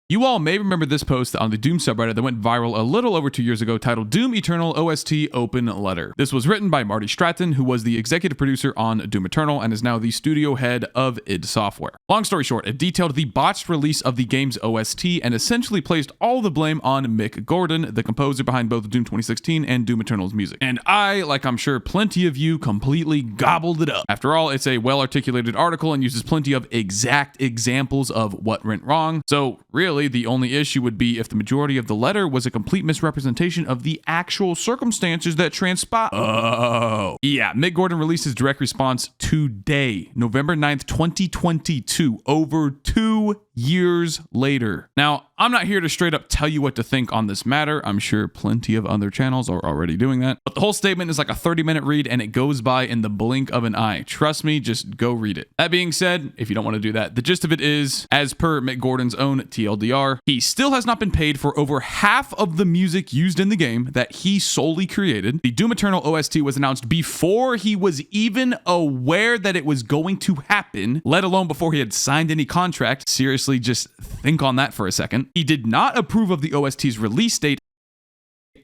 You all may remember this post on the Doom subreddit that went viral a little over 2 years ago titled Doom Eternal OST Open Letter. This was written by Marty Stratton, who was the executive producer on Doom Eternal and is now the studio head of id Software. Long story short, it detailed the botched release of the game's OST and essentially placed all the blame on Mick Gordon, the composer behind both Doom 2016 and Doom Eternal's music. And I, like I'm sure plenty of you, completely gobbled it up. After all, it's a well-articulated article and uses plenty of exact examples of what went wrong. So really, the only issue would be if the majority of the letter was a complete misrepresentation of the actual circumstances that transpired. Oh. Yeah, Mick Gordon released his direct response today, November 9th, 2022, over 2 years later. Now, I'm not here to straight up tell you what to think on this matter. I'm sure plenty of other channels are already doing that. But the whole statement is like a 30-minute read and it goes by in the blink of an eye. Trust me, just go read it. That being said, if you don't want to do that, the gist of it is, as per Mick Gordon's own TLDR, he still has not been paid for over half of the music used in the game that he solely created. The Doom Eternal OST was announced before he was even aware that it was going to happen, let alone before he had signed any contract. Seriously, just think on that for a second. He did not approve of the OST's release date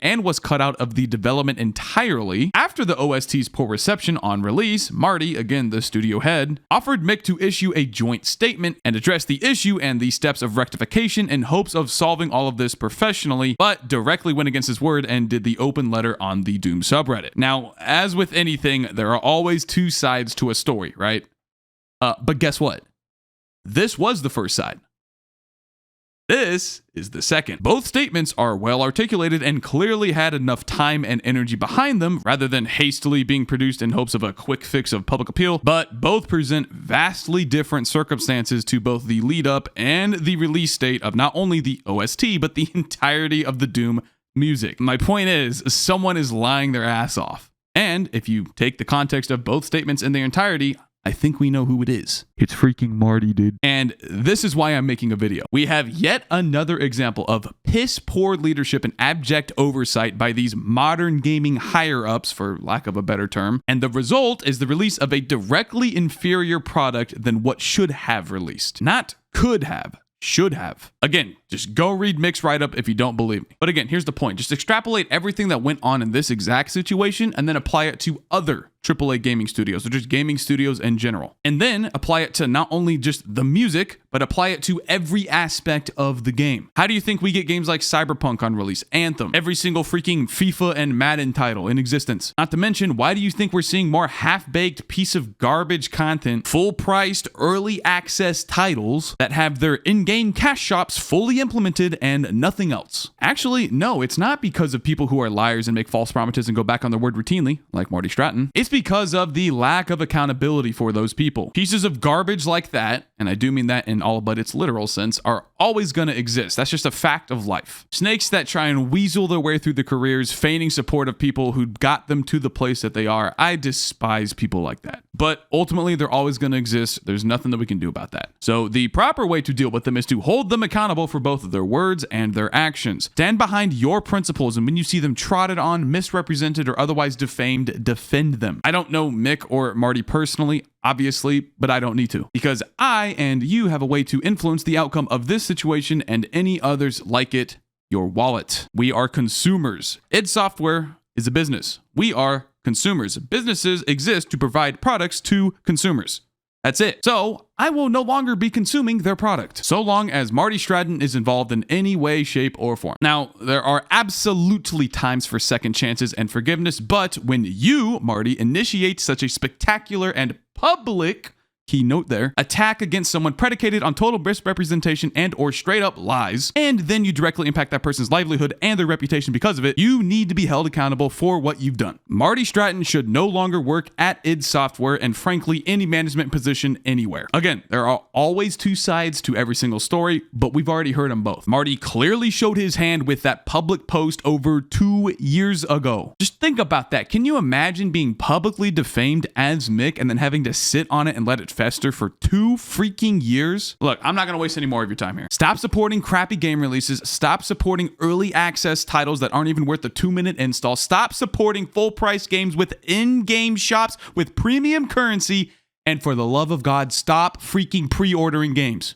and was cut out of the development entirely. After the OST's poor reception on release, Marty, again the studio head, offered Mick to issue a joint statement and address the issue and the steps of rectification in hopes of solving all of this professionally, but directly went against his word and did the open letter on the Doom subreddit. Now, as with anything, there are always two sides to a story, right? But guess what? This was the first side. This is the second. Both statements are well articulated and clearly had enough time and energy behind them rather than hastily being produced in hopes of a quick fix of public appeal, but both present vastly different circumstances to both the lead up and the release date of not only the OST, but the entirety of the Doom music. My point is, someone is lying their ass off. And if you take the context of both statements in their entirety, I think we know who it is. It's freaking Marty, dude. And this is why I'm making a video. We have yet another example of piss poor leadership and abject oversight by these modern gaming higher-ups, for lack of a better term. And the result is the release of a directly inferior product than what should have released. Not could have. Should have. Again, just go read Mick's write-up if you don't believe me. But again, here's the point. Just extrapolate everything that went on in this exact situation and then apply it to other AAA gaming studios, or just gaming studios in general. And then apply it to not only just the music, but apply it to every aspect of the game. How do you think we get games like Cyberpunk on release, Anthem, every single freaking FIFA and Madden title in existence? Not to mention, why do you think we're seeing more half-baked piece of garbage content, full-priced early access titles that have their in-game cash shops fully implemented and nothing else? Actually, no, it's not because of people who are liars and make false promises and go back on their word routinely, like Marty Stratton. It's because of the lack of accountability for those people. Pieces of garbage like that, and I do mean that in all but its literal sense, are always going to exist. That's just a fact of life. Snakes that try and weasel their way through the careers, feigning support of people who got them to the place that they are. I despise people like that. But ultimately, they're always going to exist. There's nothing that we can do about that. So the proper way to deal with them is to hold them accountable for both their words and their actions. Stand behind your principles, and when you see them trotted on, misrepresented, or otherwise defamed, defend them. I don't know Mick or Marty personally, obviously, but I don't need to, because I and you have a way to influence the outcome of this situation and any others like it: your wallet. We are consumers. id Software is a business. We are consumers. Businesses exist to provide products to consumers. That's it. So I will no longer be consuming their product, so long as Marty Stratton is involved in any way, shape, or form. Now, there are absolutely times for second chances and forgiveness, but when you, Marty, initiate such a spectacular and public, keynote there, attack against someone predicated on total misrepresentation and or straight up lies, and then you directly impact that person's livelihood and their reputation because of it, you need to be held accountable for what you've done. Marty Stratton should no longer work at id Software and frankly any management position anywhere. Again, there are always two sides to every single story, but we've already heard them both. Marty clearly showed his hand with that public post over 2 years ago. Just think about that. Can you imagine being publicly defamed as Mick and then having to sit on it and let it fester for 2 freaking years? Look, I'm not going to waste any more of your time here. Stop supporting crappy game releases. Stop supporting early access titles that aren't even worth the 2-minute install. Stop supporting full price games with in-game shops with premium currency. And for the love of God, stop freaking pre-ordering games.